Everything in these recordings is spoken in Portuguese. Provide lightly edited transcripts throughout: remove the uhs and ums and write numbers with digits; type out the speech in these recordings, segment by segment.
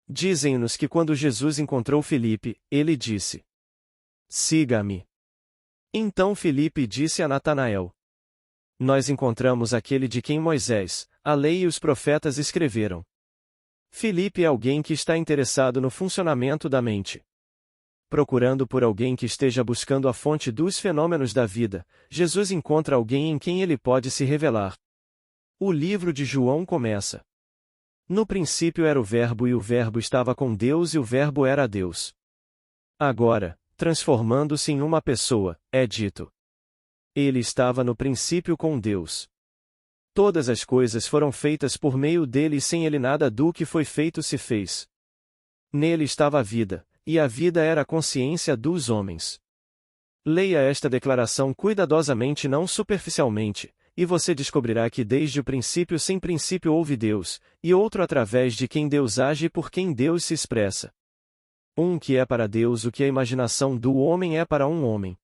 Dizem-nos que quando Jesus encontrou Filipe, ele disse: Siga-me. Então Filipe disse a Natanael: Nós encontramos aquele de quem Moisés, a lei e os profetas escreveram. Filipe é alguém que está interessado no funcionamento da mente. Procurando por alguém que esteja buscando a fonte dos fenômenos da vida, Jesus encontra alguém em quem ele pode se revelar. O livro de João começa: No princípio era o Verbo e o Verbo estava com Deus e o Verbo era Deus. Agora, transformando-se em uma pessoa, é dito: Ele estava no princípio com Deus. Todas as coisas foram feitas por meio dele e sem ele nada do que foi feito se fez. Nele estava a vida, e a vida era a consciência dos homens. Leia esta declaração cuidadosamente, não superficialmente, e você descobrirá que desde o princípio sem princípio houve Deus, e outro através de quem Deus age e por quem Deus se expressa. Um que é para Deus o que a imaginação do homem é para um homem.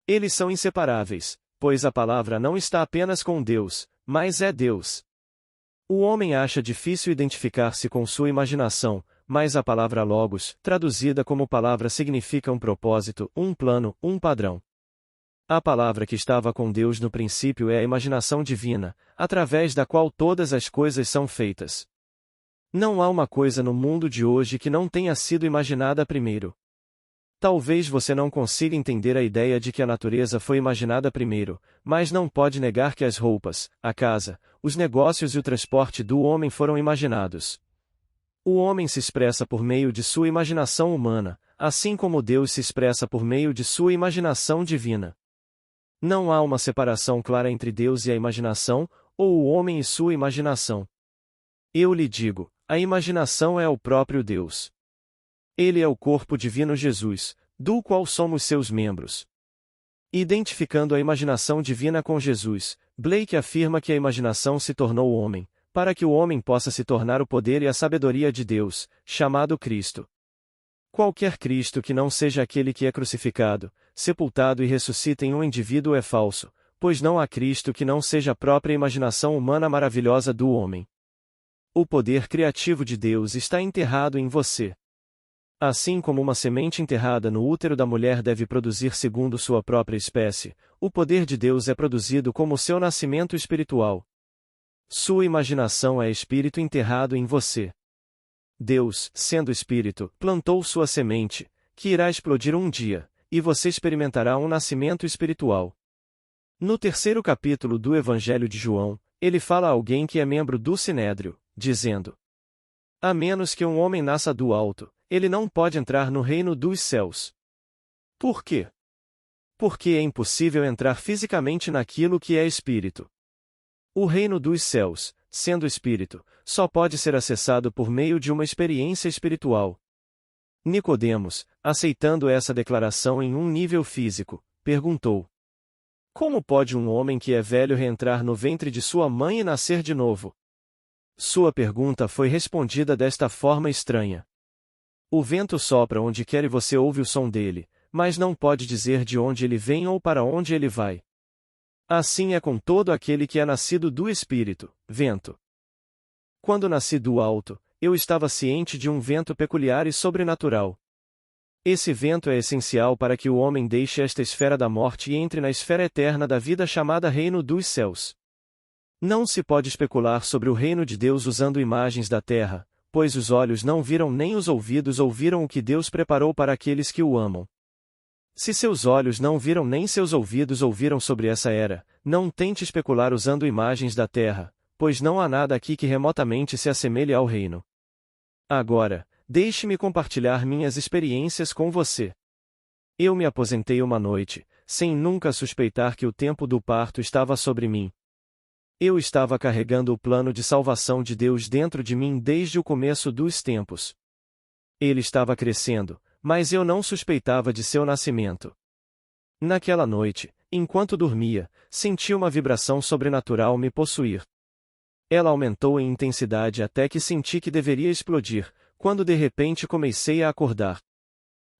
Eles são inseparáveis, pois a palavra não está apenas com Deus, mas é Deus. O homem acha difícil identificar-se com sua imaginação, mas a palavra logos, traduzida como palavra, significa um propósito, um plano, um padrão. A palavra que estava com Deus no princípio é a imaginação divina, através da qual todas as coisas são feitas. Não há uma coisa no mundo de hoje que não tenha sido imaginada primeiro. Talvez você não consiga entender a ideia de que a natureza foi imaginada primeiro, mas não pode negar que as roupas, a casa, os negócios e o transporte do homem foram imaginados. O homem se expressa por meio de sua imaginação humana, assim como Deus se expressa por meio de sua imaginação divina. Não há uma separação clara entre Deus e a imaginação, ou o homem e sua imaginação. Eu lhe digo, a imaginação é o próprio Deus. Ele é o corpo divino Jesus, do qual somos seus membros. Identificando a imaginação divina com Jesus, Blake afirma que a imaginação se tornou homem, para que o homem possa se tornar o poder e a sabedoria de Deus, chamado Cristo. Qualquer Cristo que não seja aquele que é crucificado, sepultado e ressuscita em um indivíduo é falso, pois não há Cristo que não seja a própria imaginação humana maravilhosa do homem. O poder criativo de Deus está enterrado em você. Assim como uma semente enterrada no útero da mulher deve produzir segundo sua própria espécie, o poder de Deus é produzido como seu nascimento espiritual. Sua imaginação é espírito enterrado em você. Deus, sendo espírito, plantou sua semente, que irá explodir um dia, e você experimentará um nascimento espiritual. No terceiro capítulo do Evangelho de João, ele fala a alguém que é membro do Sinédrio, dizendo: A menos que um homem nasça do alto, ele não pode entrar no reino dos céus. Por quê? Porque é impossível entrar fisicamente naquilo que é espírito. O reino dos céus, sendo espírito, só pode ser acessado por meio de uma experiência espiritual. Nicodemos, aceitando essa declaração em um nível físico, perguntou: Como pode um homem que é velho reentrar no ventre de sua mãe e nascer de novo? Sua pergunta foi respondida desta forma estranha. O vento sopra onde quer e você ouve o som dele, mas não pode dizer de onde ele vem ou para onde ele vai. Assim é com todo aquele que é nascido do Espírito, vento. Quando nasci do alto, eu estava ciente de um vento peculiar e sobrenatural. Esse vento é essencial para que o homem deixe esta esfera da morte e entre na esfera eterna da vida chamada Reino dos Céus. Não se pode especular sobre o reino de Deus usando imagens da terra, pois os olhos não viram nem os ouvidos ouviram o que Deus preparou para aqueles que o amam. Se seus olhos não viram nem seus ouvidos ouviram sobre essa era, não tente especular usando imagens da terra, pois não há nada aqui que remotamente se assemelhe ao reino. Agora, deixe-me compartilhar minhas experiências com você. Eu me aposentei uma noite, sem nunca suspeitar que o tempo do parto estava sobre mim. Eu estava carregando o plano de salvação de Deus dentro de mim desde o começo dos tempos. Ele estava crescendo, mas eu não suspeitava de seu nascimento. Naquela noite, enquanto dormia, senti uma vibração sobrenatural me possuir. Ela aumentou em intensidade até que senti que deveria explodir, quando de repente comecei a acordar.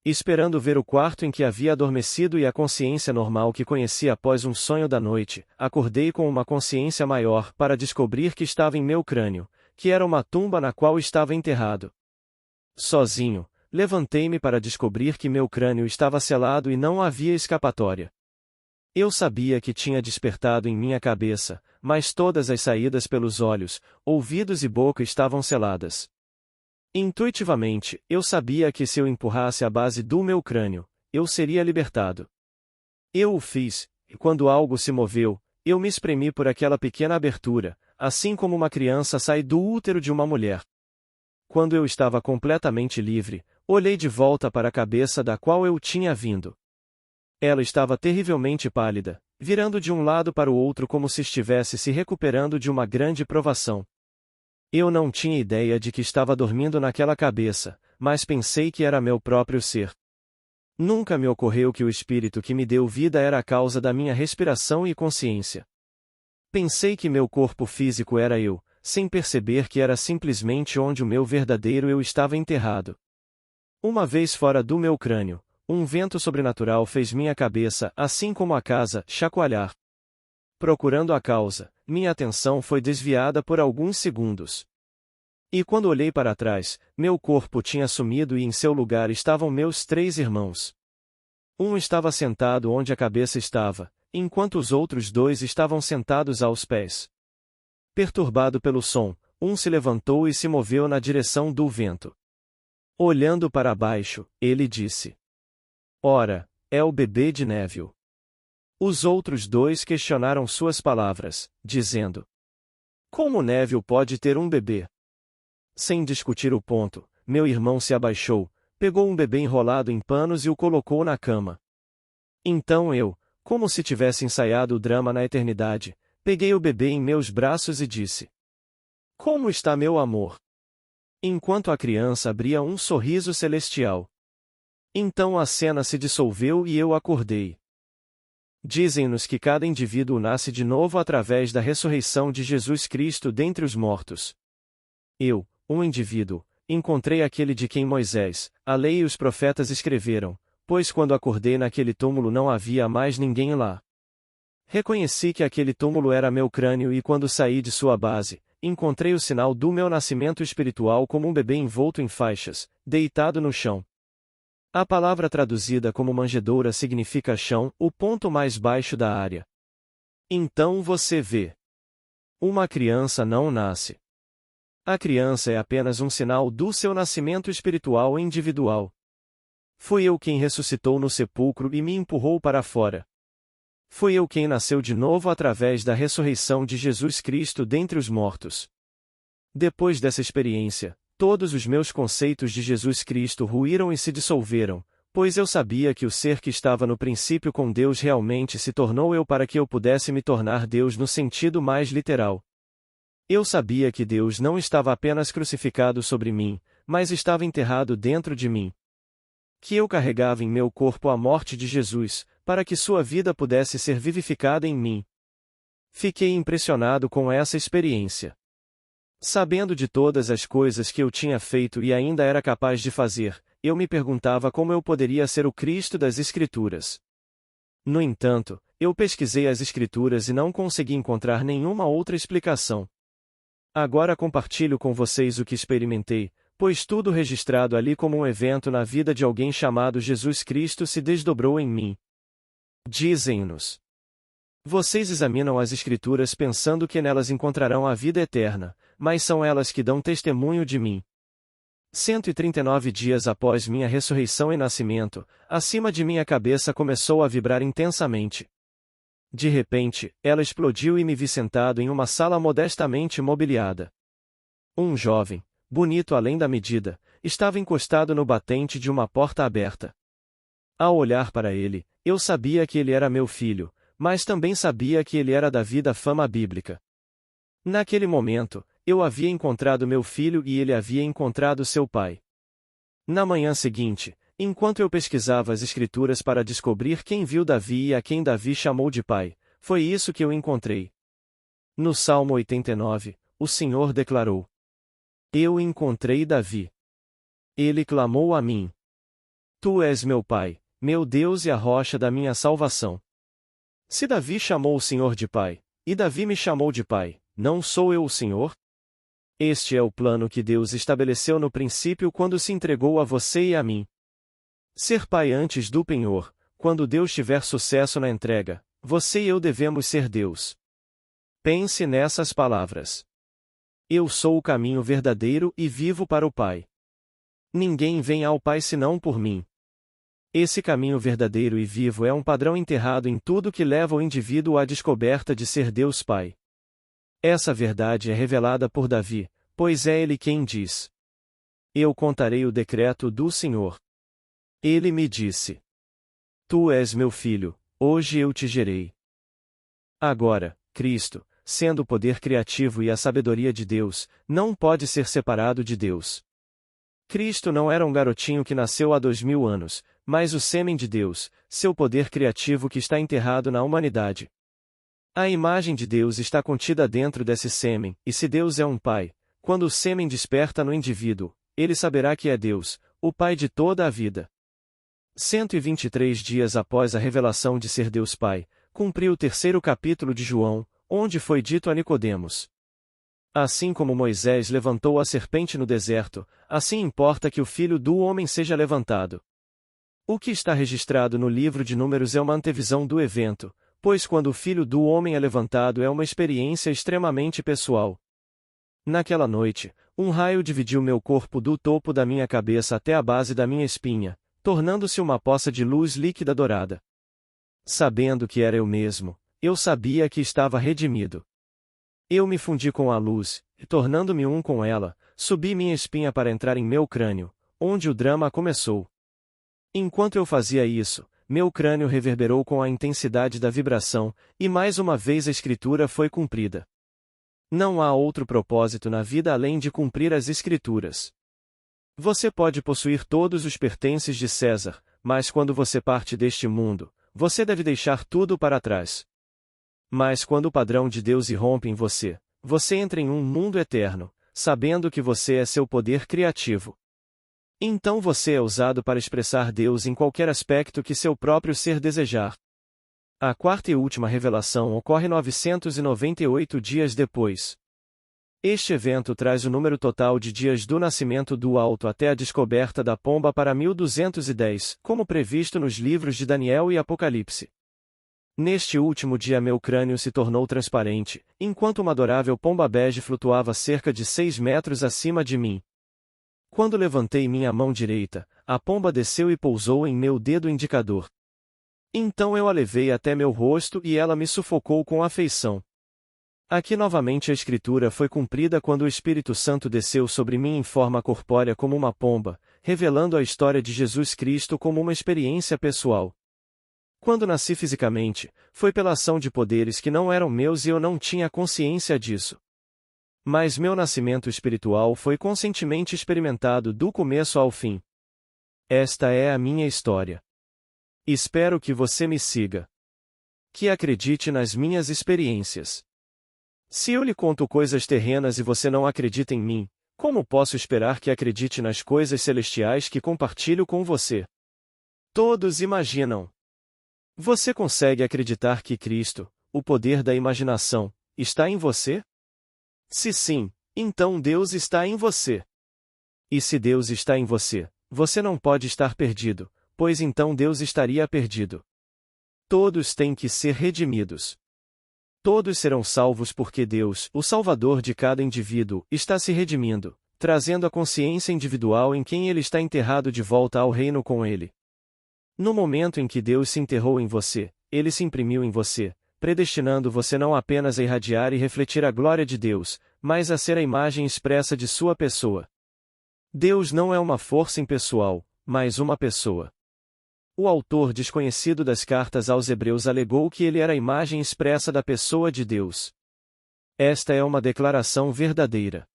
Esperando ver o quarto em que havia adormecido e a consciência normal que conheci após um sonho da noite, acordei com uma consciência maior para descobrir que estava em meu crânio, que era uma tumba na qual estava enterrado. Sozinho, levantei-me para descobrir que meu crânio estava selado e não havia escapatória. Eu sabia que tinha despertado em minha cabeça, mas todas as saídas pelos olhos, ouvidos e boca estavam seladas. Intuitivamente, eu sabia que se eu empurrasse a base do meu crânio, eu seria libertado. Eu o fiz, e quando algo se moveu, eu me espremi por aquela pequena abertura, assim como uma criança sai do útero de uma mulher. Quando eu estava completamente livre, olhei de volta para a cabeça da qual eu tinha vindo. Ela estava terrivelmente pálida, virando de um lado para o outro como se estivesse se recuperando de uma grande provação. Eu não tinha ideia de que estava dormindo naquela cabeça, mas pensei que era meu próprio ser. Nunca me ocorreu que o espírito que me deu vida era a causa da minha respiração e consciência. Pensei que meu corpo físico era eu, sem perceber que era simplesmente onde o meu verdadeiro eu estava enterrado. Uma vez fora do meu crânio, um vento sobrenatural fez minha cabeça, assim como a casa, chacoalhar. Procurando a causa, minha atenção foi desviada por alguns segundos. E quando olhei para trás, meu corpo tinha sumido e em seu lugar estavam meus 3 irmãos. Um estava sentado onde a cabeça estava, enquanto os outros 2 estavam sentados aos pés. Perturbado pelo som, um se levantou e se moveu na direção do vento. Olhando para baixo, ele disse: "Ora, é o bebê de Neville." Os outros 2 questionaram suas palavras, dizendo: "Como Neville pode ter um bebê?" Sem discutir o ponto, meu irmão se abaixou, pegou um bebê enrolado em panos e o colocou na cama. Então eu, como se tivesse ensaiado o drama na eternidade, peguei o bebê em meus braços e disse: "Como está meu amor?" Enquanto a criança abria um sorriso celestial. Então a cena se dissolveu e eu acordei. Dizem-nos que cada indivíduo nasce de novo através da ressurreição de Jesus Cristo dentre os mortos. Eu, um indivíduo, encontrei aquele de quem Moisés, a lei e os profetas escreveram, pois quando acordei naquele túmulo não havia mais ninguém lá. Reconheci que aquele túmulo era meu crânio e quando saí de sua base, encontrei o sinal do meu nascimento espiritual como um bebê envolto em faixas, deitado no chão. A palavra traduzida como manjedoura significa chão, o ponto mais baixo da área. Então você vê. Uma criança não nasce. A criança é apenas um sinal do seu nascimento espiritual individual. Fui eu quem ressuscitou no sepulcro e me empurrou para fora. Fui eu quem nasceu de novo através da ressurreição de Jesus Cristo dentre os mortos. Depois dessa experiência, todos os meus conceitos de Jesus Cristo ruíram e se dissolveram, pois eu sabia que o ser que estava no princípio com Deus realmente se tornou eu para que eu pudesse me tornar Deus no sentido mais literal. Eu sabia que Deus não estava apenas crucificado sobre mim, mas estava enterrado dentro de mim. Que eu carregava em meu corpo a morte de Jesus, para que sua vida pudesse ser vivificada em mim. Fiquei impressionado com essa experiência. Sabendo de todas as coisas que eu tinha feito e ainda era capaz de fazer, eu me perguntava como eu poderia ser o Cristo das Escrituras. No entanto, eu pesquisei as Escrituras e não consegui encontrar nenhuma outra explicação. Agora compartilho com vocês o que experimentei, pois tudo registrado ali como um evento na vida de alguém chamado Jesus Cristo se desdobrou em mim. Dizem-nos: vocês examinam as Escrituras pensando que nelas encontrarão a vida eterna, mas são elas que dão testemunho de mim. 139 dias após minha ressurreição e nascimento, acima de minha cabeça começou a vibrar intensamente. De repente, ela explodiu e me vi sentado em uma sala modestamente mobiliada. Um jovem, bonito além da medida, estava encostado no batente de uma porta aberta. Ao olhar para ele, eu sabia que ele era meu filho, mas também sabia que ele era Davi da fama bíblica. Naquele momento, eu havia encontrado meu filho e ele havia encontrado seu pai. Na manhã seguinte, enquanto eu pesquisava as Escrituras para descobrir quem viu Davi e a quem Davi chamou de pai, foi isso que eu encontrei. No Salmo 89, o Senhor declarou: Eu encontrei Davi. Ele clamou a mim: Tu és meu pai, meu Deus e a rocha da minha salvação. Se Davi chamou o Senhor de pai, e Davi me chamou de pai, não sou eu o Senhor? Este é o plano que Deus estabeleceu no princípio quando se entregou a você e a mim. Ser pai antes do penhor, quando Deus tiver sucesso na entrega, você e eu devemos ser Deus. Pense nessas palavras. Eu sou o caminho verdadeiro e vivo para o Pai. Ninguém vem ao Pai senão por mim. Esse caminho verdadeiro e vivo é um padrão enterrado em tudo que leva o indivíduo à descoberta de ser Deus Pai. Essa verdade é revelada por Davi, pois é ele quem diz: Eu contarei o decreto do Senhor. Ele me disse: Tu és meu filho, hoje eu te gerei. Agora, Cristo, sendo o poder criativo e a sabedoria de Deus, não pode ser separado de Deus. Cristo não era um garotinho que nasceu há 2000 anos, mas o sêmen de Deus, seu poder criativo que está enterrado na humanidade. A imagem de Deus está contida dentro desse sêmen, e se Deus é um pai, quando o sêmen desperta no indivíduo, ele saberá que é Deus, o Pai de toda a vida. 123 dias após a revelação de ser Deus Pai, cumpriu o 3º capítulo de João, onde foi dito a Nicodemos: Assim como Moisés levantou a serpente no deserto, assim importa que o Filho do Homem seja levantado. O que está registrado no livro de Números é uma antevisão do evento, pois quando o Filho do Homem é levantado é uma experiência extremamente pessoal. Naquela noite, um raio dividiu meu corpo do topo da minha cabeça até a base da minha espinha, tornando-se uma poça de luz líquida dourada. Sabendo que era eu mesmo, eu sabia que estava redimido. Eu me fundi com a luz, e tornando-me um com ela, subi minha espinha para entrar em meu crânio, onde o drama começou. Enquanto eu fazia isso, meu crânio reverberou com a intensidade da vibração, e mais uma vez a escritura foi cumprida. Não há outro propósito na vida além de cumprir as escrituras. Você pode possuir todos os pertences de César, mas quando você parte deste mundo, você deve deixar tudo para trás. Mas quando o padrão de Deus irrompe em você, você entra em um mundo eterno, sabendo que você é seu poder criativo. Então você é usado para expressar Deus em qualquer aspecto que seu próprio ser desejar. A 4ª e última revelação ocorre 998 dias depois. Este evento traz o número total de dias do nascimento do Alto até a descoberta da pomba para 1210, como previsto nos livros de Daniel e Apocalipse. Neste último dia meu crânio se tornou transparente, enquanto uma adorável pomba bege flutuava cerca de 6 metros acima de mim. Quando levantei minha mão direita, a pomba desceu e pousou em meu dedo indicador. Então eu a levei até meu rosto e ela me sufocou com afeição. Aqui novamente a escritura foi cumprida quando o Espírito Santo desceu sobre mim em forma corpórea como uma pomba, revelando a história de Jesus Cristo como uma experiência pessoal. Quando nasci fisicamente, foi pela ação de poderes que não eram meus e eu não tinha consciência disso. Mas meu nascimento espiritual foi conscientemente experimentado do começo ao fim. Esta é a minha história. Espero que você me siga. Que acredite nas minhas experiências. Se eu lhe conto coisas terrenas e você não acredita em mim, como posso esperar que acredite nas coisas celestiais que compartilho com você? Todos imaginam. Você consegue acreditar que Cristo, o poder da imaginação, está em você? Se sim, então Deus está em você. E se Deus está em você, você não pode estar perdido, pois então Deus estaria perdido. Todos têm que ser redimidos. Todos serão salvos porque Deus, o Salvador de cada indivíduo, está se redimindo, trazendo a consciência individual em quem ele está enterrado de volta ao reino com ele. No momento em que Deus se enterrou em você, ele se imprimiu em você, predestinando você não apenas a irradiar e refletir a glória de Deus, mas a ser a imagem expressa de sua pessoa. Deus não é uma força impessoal, mas uma pessoa. O autor desconhecido das cartas aos Hebreus alegou que ele era a imagem expressa da pessoa de Deus. Esta é uma declaração verdadeira.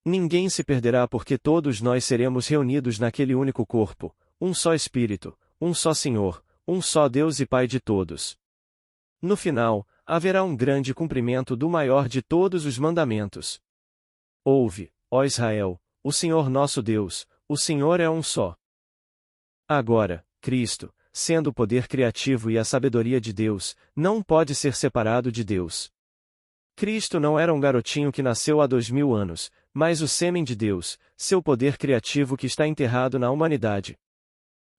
Ninguém se perderá porque todos nós seremos reunidos naquele único corpo, um só Espírito, um só Senhor, um só Deus e Pai de todos. No final, haverá um grande cumprimento do maior de todos os mandamentos. Ouve, ó Israel, o Senhor nosso Deus, o Senhor é um só. Agora, Cristo, sendo o poder criativo e a sabedoria de Deus, não pode ser separado de Deus. Cristo não era um garotinho que nasceu há 2000 anos, mas o sêmen de Deus, seu poder criativo que está enterrado na humanidade.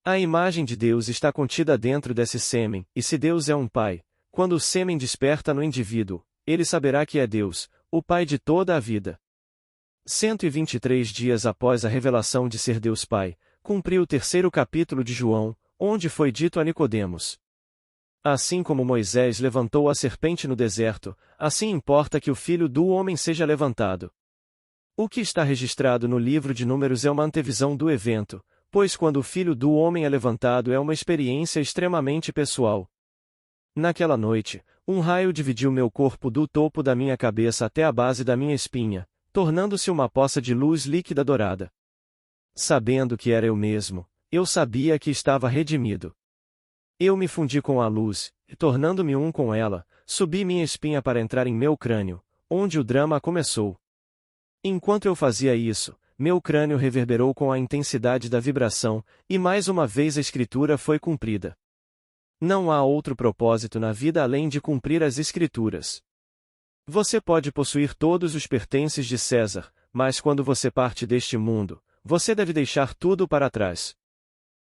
A imagem de Deus está contida dentro desse sêmen, e se Deus é um pai, quando o sêmen desperta no indivíduo, ele saberá que é Deus, o Pai de toda a vida. 123 dias após a revelação de ser Deus Pai, cumpriu o terceiro capítulo de João, onde foi dito a Nicodemos: assim como Moisés levantou a serpente no deserto, assim importa que o Filho do Homem seja levantado. O que está registrado no livro de Números é uma antevisão do evento, pois quando o Filho do Homem é levantado é uma experiência extremamente pessoal. Naquela noite, um raio dividiu meu corpo do topo da minha cabeça até a base da minha espinha, tornando-se uma poça de luz líquida dourada. Sabendo que era eu mesmo, eu sabia que estava redimido. Eu me fundi com a luz, e tornando-me um com ela, subi minha espinha para entrar em meu crânio, onde o drama começou. Enquanto eu fazia isso, meu crânio reverberou com a intensidade da vibração, e mais uma vez a escritura foi cumprida. Não há outro propósito na vida além de cumprir as Escrituras. Você pode possuir todos os pertences de César, mas quando você parte deste mundo, você deve deixar tudo para trás.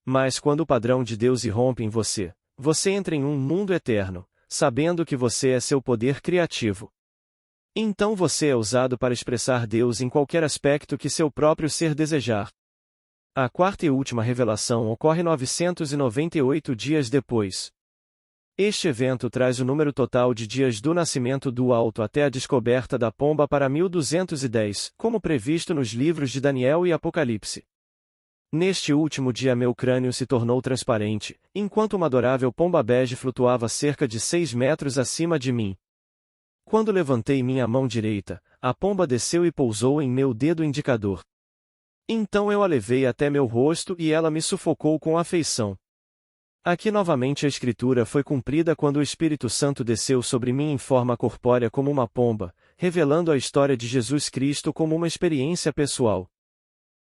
Mas quando o padrão de Deus irrompe em você, você entra em um mundo eterno, sabendo que você é seu poder criativo. Então você é usado para expressar Deus em qualquer aspecto que seu próprio ser desejar. A quarta e última revelação ocorre 998 dias depois. Este evento traz o número total de dias do nascimento do Alto até a descoberta da pomba para 1210, como previsto nos livros de Daniel e Apocalipse. Neste último dia meu crânio se tornou transparente, enquanto uma adorável pomba bege flutuava cerca de 6 metros acima de mim. Quando levantei minha mão direita, a pomba desceu e pousou em meu dedo indicador. Então eu a levei até meu rosto e ela me sufocou com afeição. Aqui novamente a escritura foi cumprida quando o Espírito Santo desceu sobre mim em forma corpórea como uma pomba, revelando a história de Jesus Cristo como uma experiência pessoal.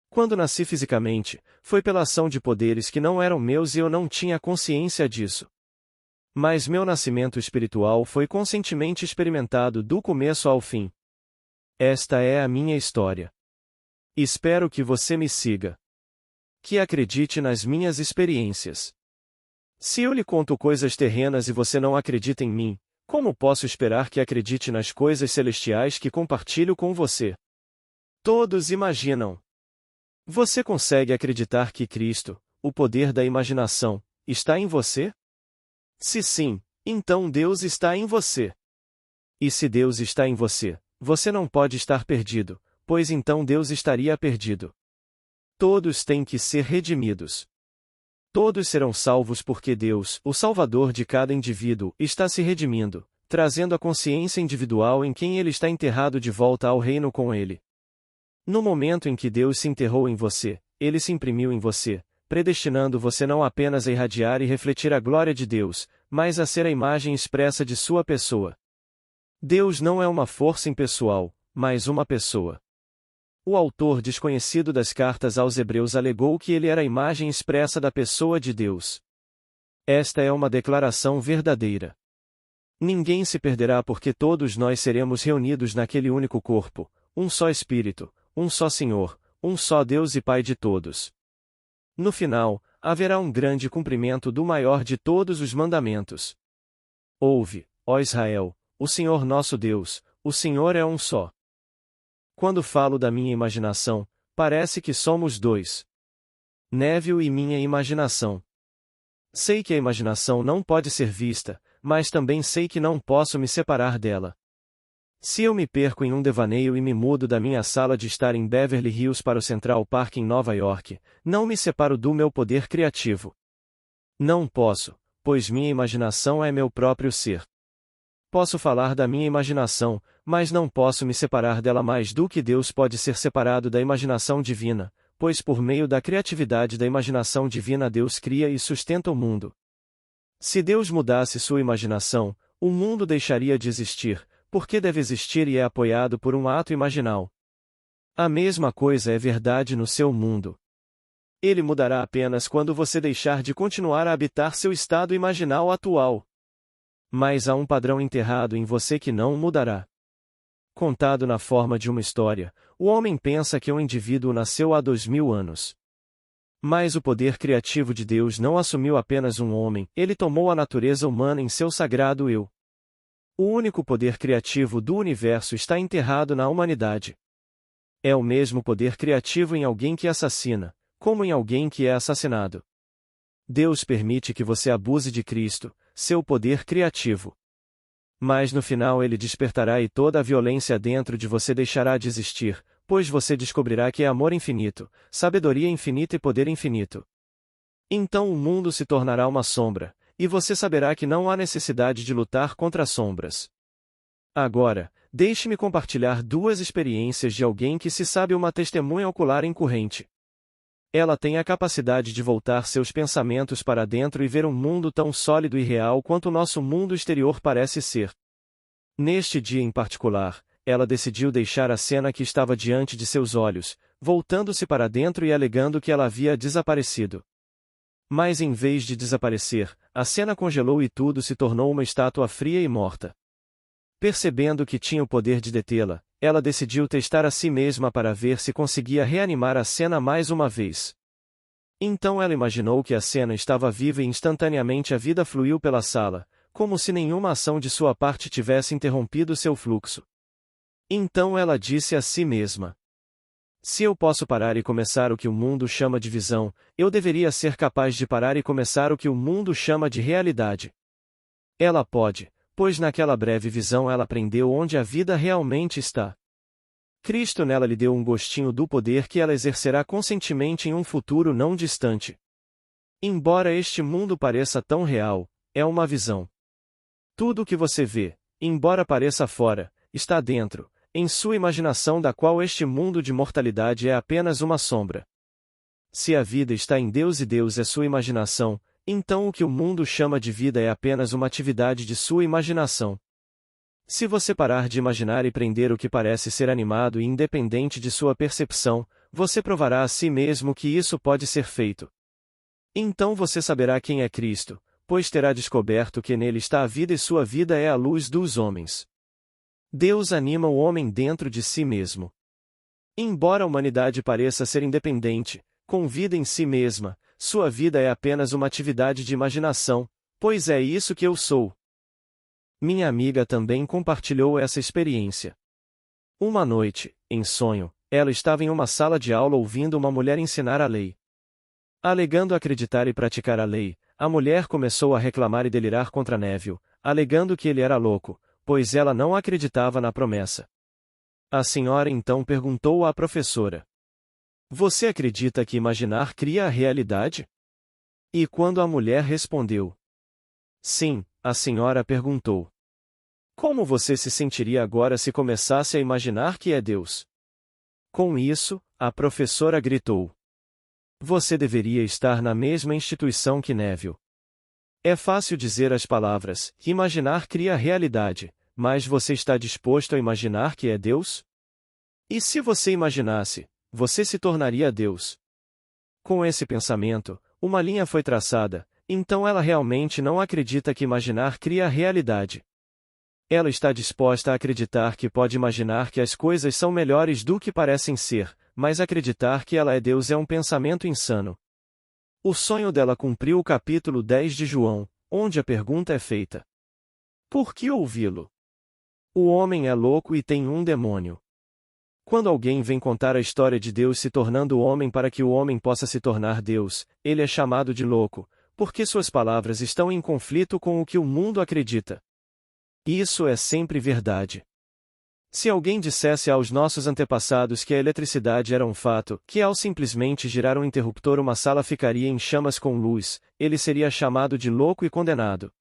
Quando nasci fisicamente, foi pela ação de poderes que não eram meus e eu não tinha consciência disso. Mas meu nascimento espiritual foi conscientemente experimentado do começo ao fim. Esta é a minha história. Espero que você me siga. Que acredite nas minhas experiências. Se eu lhe conto coisas terrenas e você não acredita em mim, como posso esperar que acredite nas coisas celestiais que compartilho com você? Todos imaginam. Você consegue acreditar que Cristo, o poder da imaginação, está em você? Se sim, então Deus está em você. E se Deus está em você, você não pode estar perdido, pois então Deus estaria perdido. Todos têm que ser redimidos. Todos serão salvos porque Deus, o Salvador de cada indivíduo, está se redimindo, trazendo a consciência individual em quem ele está enterrado de volta ao reino com ele. No momento em que Deus se enterrou em você, ele se imprimiu em você, predestinando você não apenas a irradiar e refletir a glória de Deus, mas a ser a imagem expressa de sua pessoa. Deus não é uma força impessoal, mas uma pessoa. O autor desconhecido das cartas aos Hebreus alegou que ele era a imagem expressa da pessoa de Deus. Esta é uma declaração verdadeira. Ninguém se perderá porque todos nós seremos reunidos naquele único corpo, um só Espírito, um só Senhor, um só Deus e Pai de todos. No final, haverá um grande cumprimento do maior de todos os mandamentos. Ouve, ó Israel, o Senhor nosso Deus, o Senhor é um só. Quando falo da minha imaginação, parece que somos dois. Neville e minha imaginação. Sei que a imaginação não pode ser vista, mas também sei que não posso me separar dela. Se eu me perco em um devaneio e me mudo da minha sala de estar em Beverly Hills para o Central Park em Nova York, não me separo do meu poder criativo. Não posso, pois minha imaginação é meu próprio ser. Posso falar da minha imaginação, mas não posso me separar dela mais do que Deus pode ser separado da imaginação divina, pois por meio da criatividade da imaginação divina Deus cria e sustenta o mundo. Se Deus mudasse sua imaginação, o mundo deixaria de existir, porque deve existir e é apoiado por um ato imaginal. A mesma coisa é verdade no seu mundo. Ele mudará apenas quando você deixar de continuar a habitar seu estado imaginal atual. Mas há um padrão enterrado em você que não mudará. Contado na forma de uma história, o homem pensa que o indivíduo nasceu há 2000 anos. Mas o poder criativo de Deus não assumiu apenas um homem, ele tomou a natureza humana em seu sagrado eu. O único poder criativo do universo está enterrado na humanidade. É o mesmo poder criativo em alguém que assassina, como em alguém que é assassinado. Deus permite que você abuse de Cristo, seu poder criativo. Mas no final ele despertará e toda a violência dentro de você deixará de existir, pois você descobrirá que é amor infinito, sabedoria infinita e poder infinito. Então o mundo se tornará uma sombra, e você saberá que não há necessidade de lutar contra as sombras. Agora, deixe-me compartilhar duas experiências de alguém que se sabe uma testemunha ocular incorrente. Ela tem a capacidade de voltar seus pensamentos para dentro e ver um mundo tão sólido e real quanto o nosso mundo exterior parece ser. Neste dia em particular, ela decidiu deixar a cena que estava diante de seus olhos, voltando-se para dentro e alegando que ela havia desaparecido. Mas em vez de desaparecer, a cena congelou e tudo se tornou uma estátua fria e morta. Percebendo que tinha o poder de detê-la, ela decidiu testar a si mesma para ver se conseguia reanimar a cena mais uma vez. Então ela imaginou que a cena estava viva e instantaneamente a vida fluiu pela sala, como se nenhuma ação de sua parte tivesse interrompido seu fluxo. Então ela disse a si mesma: se eu posso parar e começar o que o mundo chama de visão, eu deveria ser capaz de parar e começar o que o mundo chama de realidade. Ela pode, pois naquela breve visão ela aprendeu onde a vida realmente está. Cristo nela lhe deu um gostinho do poder que ela exercerá conscientemente em um futuro não distante. Embora este mundo pareça tão real, é uma visão. Tudo o que você vê, embora pareça fora, está dentro, em sua imaginação da qual este mundo de mortalidade é apenas uma sombra. Se a vida está em Deus e Deus é sua imaginação, então o que o mundo chama de vida é apenas uma atividade de sua imaginação. Se você parar de imaginar e prender o que parece ser animado e independente de sua percepção, você provará a si mesmo que isso pode ser feito. Então você saberá quem é Cristo, pois terá descoberto que nele está a vida e sua vida é a luz dos homens. Deus anima o homem dentro de si mesmo. Embora a humanidade pareça ser independente, com vida em si mesma, sua vida é apenas uma atividade de imaginação, pois é isso que eu sou. Minha amiga também compartilhou essa experiência. Uma noite, em sonho, ela estava em uma sala de aula ouvindo uma mulher ensinar a lei. Alegando acreditar e praticar a lei, a mulher começou a reclamar e delirar contra Neville, alegando que ele era louco, pois ela não acreditava na promessa. A senhora então perguntou à professora: você acredita que imaginar cria a realidade? E quando a mulher respondeu sim, a senhora perguntou: como você se sentiria agora se começasse a imaginar que é Deus? Com isso, a professora gritou: você deveria estar na mesma instituição que Neville. É fácil dizer as palavras, imaginar cria a realidade, mas você está disposto a imaginar que é Deus? E se você imaginasse, você se tornaria Deus. Com esse pensamento, uma linha foi traçada, então ela realmente não acredita que imaginar cria a realidade. Ela está disposta a acreditar que pode imaginar que as coisas são melhores do que parecem ser, mas acreditar que ela é Deus é um pensamento insano. O sonho dela cumpriu o capítulo 10 de João, onde a pergunta é feita: por que ouvi-lo? O homem é louco e tem um demônio. Quando alguém vem contar a história de Deus se tornando homem para que o homem possa se tornar Deus, ele é chamado de louco, porque suas palavras estão em conflito com o que o mundo acredita. Isso é sempre verdade. Se alguém dissesse aos nossos antepassados que a eletricidade era um fato, que ao simplesmente girar um interruptor uma sala ficaria em chamas com luz, ele seria chamado de louco e condenado.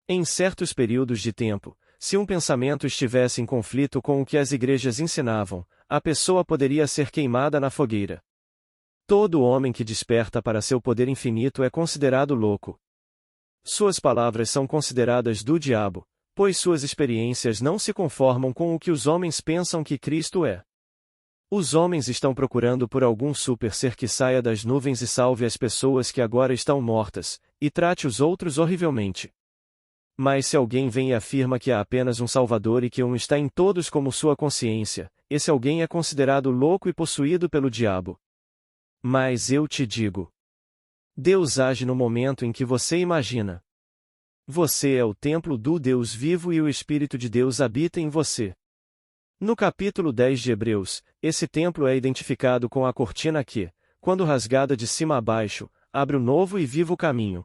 Em certos períodos de tempo, se um pensamento estivesse em conflito com o que as igrejas ensinavam, a pessoa poderia ser queimada na fogueira. Todo homem que desperta para seu poder infinito é considerado louco. Suas palavras são consideradas do diabo, pois suas experiências não se conformam com o que os homens pensam que Cristo é. Os homens estão procurando por algum super ser que saia das nuvens e salve as pessoas que agora estão mortas, e trate os outros horrivelmente. Mas se alguém vem e afirma que há apenas um Salvador e que um está em todos como sua consciência, esse alguém é considerado louco e possuído pelo diabo. Mas eu te digo: Deus age no momento em que você imagina. Você é o templo do Deus vivo e o Espírito de Deus habita em você. No capítulo 10 de Hebreus, esse templo é identificado com a cortina que, quando rasgada de cima a baixo, abre o novo e vivo caminho.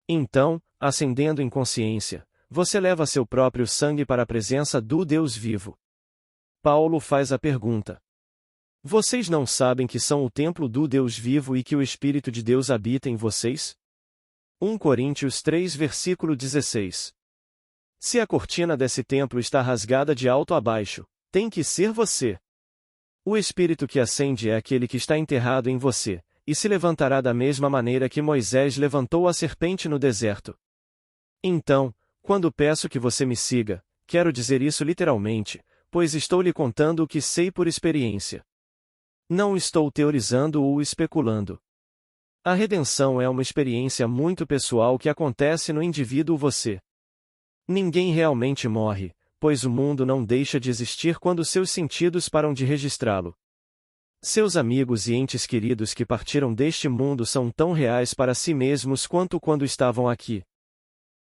Então, ascendendo em consciência, você leva seu próprio sangue para a presença do Deus vivo. Paulo faz a pergunta: vocês não sabem que são o templo do Deus vivo e que o Espírito de Deus habita em vocês? 1 Coríntios 3 versículo 16. Se a cortina desse templo está rasgada de alto a baixo, tem que ser você. O Espírito que ascende é aquele que está enterrado em você, e se levantará da mesma maneira que Moisés levantou a serpente no deserto. Então, quando peço que você me siga, quero dizer isso literalmente, pois estou lhe contando o que sei por experiência. Não estou teorizando ou especulando. A redenção é uma experiência muito pessoal que acontece no indivíduo você. Ninguém realmente morre, pois o mundo não deixa de existir quando seus sentidos param de registrá-lo. Seus amigos e entes queridos que partiram deste mundo são tão reais para si mesmos quanto quando estavam aqui.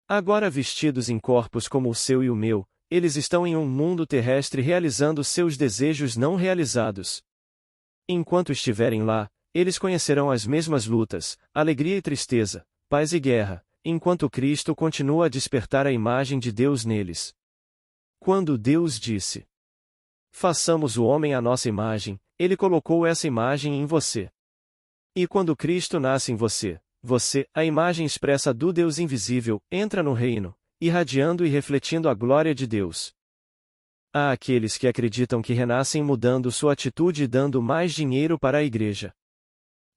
Agora vestidos em corpos como o seu e o meu, eles estão em um mundo terrestre realizando seus desejos não realizados. Enquanto estiverem lá, eles conhecerão as mesmas lutas, alegria e tristeza, paz e guerra, enquanto Cristo continua a despertar a imagem de Deus neles. Quando Deus disse: façamos o homem à nossa imagem, Ele colocou essa imagem em você. E quando Cristo nasce em você, a imagem expressa do Deus invisível, entra no reino, irradiando e refletindo a glória de Deus. Há aqueles que acreditam que renascem mudando sua atitude e dando mais dinheiro para a igreja.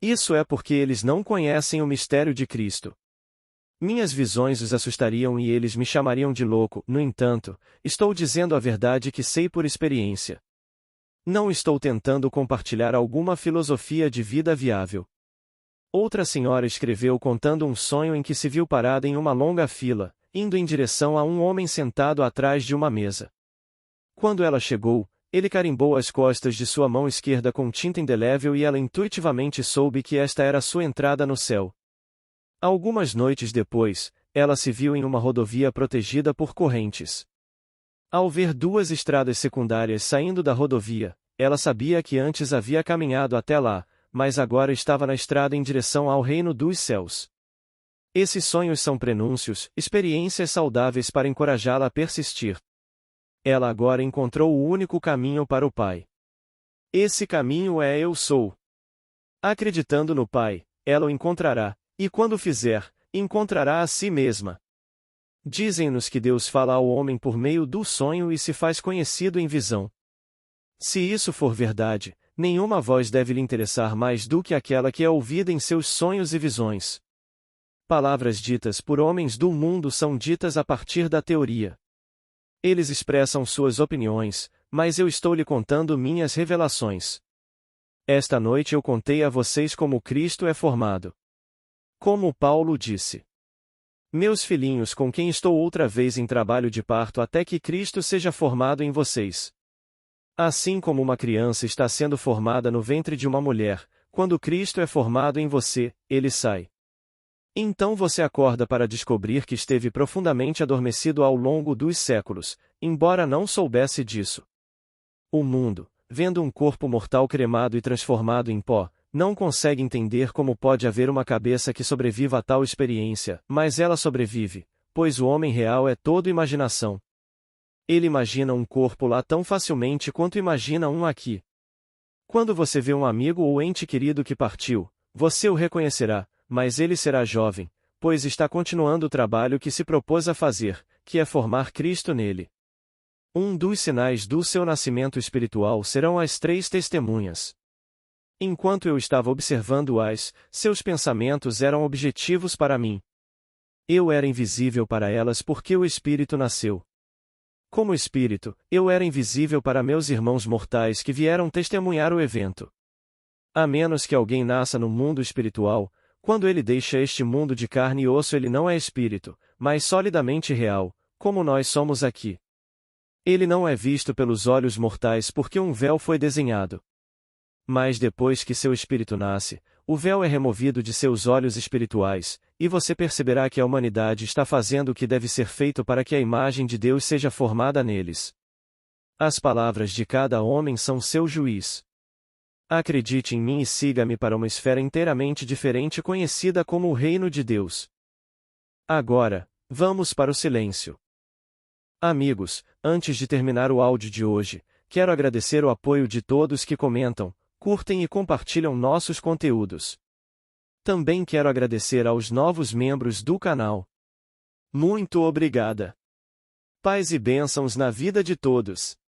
Isso é porque eles não conhecem o mistério de Cristo. Minhas visões os assustariam e eles me chamariam de louco, no entanto, estou dizendo a verdade que sei por experiência. Não estou tentando compartilhar alguma filosofia de vida viável. Outra senhora escreveu contando um sonho em que se viu parada em uma longa fila, indo em direção a um homem sentado atrás de uma mesa. Quando ela chegou, ele carimbou as costas de sua mão esquerda com tinta indelével e ela intuitivamente soube que esta era sua entrada no céu. Algumas noites depois, ela se viu em uma rodovia protegida por correntes. Ao ver duas estradas secundárias saindo da rodovia, ela sabia que antes havia caminhado até lá, mas agora estava na estrada em direção ao reino dos céus. Esses sonhos são prenúncios, experiências saudáveis para encorajá-la a persistir. Ela agora encontrou o único caminho para o Pai. Esse caminho é Eu Sou. Acreditando no Pai, ela o encontrará, e quando o fizer, encontrará a si mesma. Dizem-nos que Deus fala ao homem por meio do sonho e se faz conhecido em visão. Se isso for verdade, nenhuma voz deve lhe interessar mais do que aquela que é ouvida em seus sonhos e visões. Palavras ditas por homens do mundo são ditas a partir da teoria. Eles expressam suas opiniões, mas eu estou lhe contando minhas revelações. Esta noite eu contei a vocês como Cristo é formado. Como Paulo disse: meus filhinhos, com quem estou outra vez em trabalho de parto até que Cristo seja formado em vocês. Assim como uma criança está sendo formada no ventre de uma mulher, quando Cristo é formado em você, ele sai. Então você acorda para descobrir que esteve profundamente adormecido ao longo dos séculos, embora não soubesse disso. O mundo, vendo um corpo mortal cremado e transformado em pó, não consegue entender como pode haver uma cabeça que sobreviva a tal experiência, mas ela sobrevive, pois o homem real é todo imaginação. Ele imagina um corpo lá tão facilmente quanto imagina um aqui. Quando você vê um amigo ou ente querido que partiu, você o reconhecerá, mas ele será jovem, pois está continuando o trabalho que se propôs a fazer, que é formar Cristo nele. Um dos sinais do seu nascimento espiritual serão as 3 testemunhas. Enquanto eu estava observando-as, seus pensamentos eram objetivos para mim. Eu era invisível para elas porque o Espírito nasceu. Como Espírito, eu era invisível para meus irmãos mortais que vieram testemunhar o evento. A menos que alguém nasça no mundo espiritual, quando ele deixa este mundo de carne e osso ele não é espírito, mas solidamente real, como nós somos aqui. Ele não é visto pelos olhos mortais porque um véu foi desenhado. Mas depois que seu espírito nasce, o véu é removido de seus olhos espirituais, e você perceberá que a humanidade está fazendo o que deve ser feito para que a imagem de Deus seja formada neles. As palavras de cada homem são seu juiz. Acredite em mim e siga-me para uma esfera inteiramente diferente conhecida como o Reino de Deus. Agora, vamos para o silêncio. Amigos, antes de terminar o áudio de hoje, quero agradecer o apoio de todos que comentam, curtem e compartilham nossos conteúdos. Também quero agradecer aos novos membros do canal. Muito obrigada. Paz e bênçãos na vida de todos.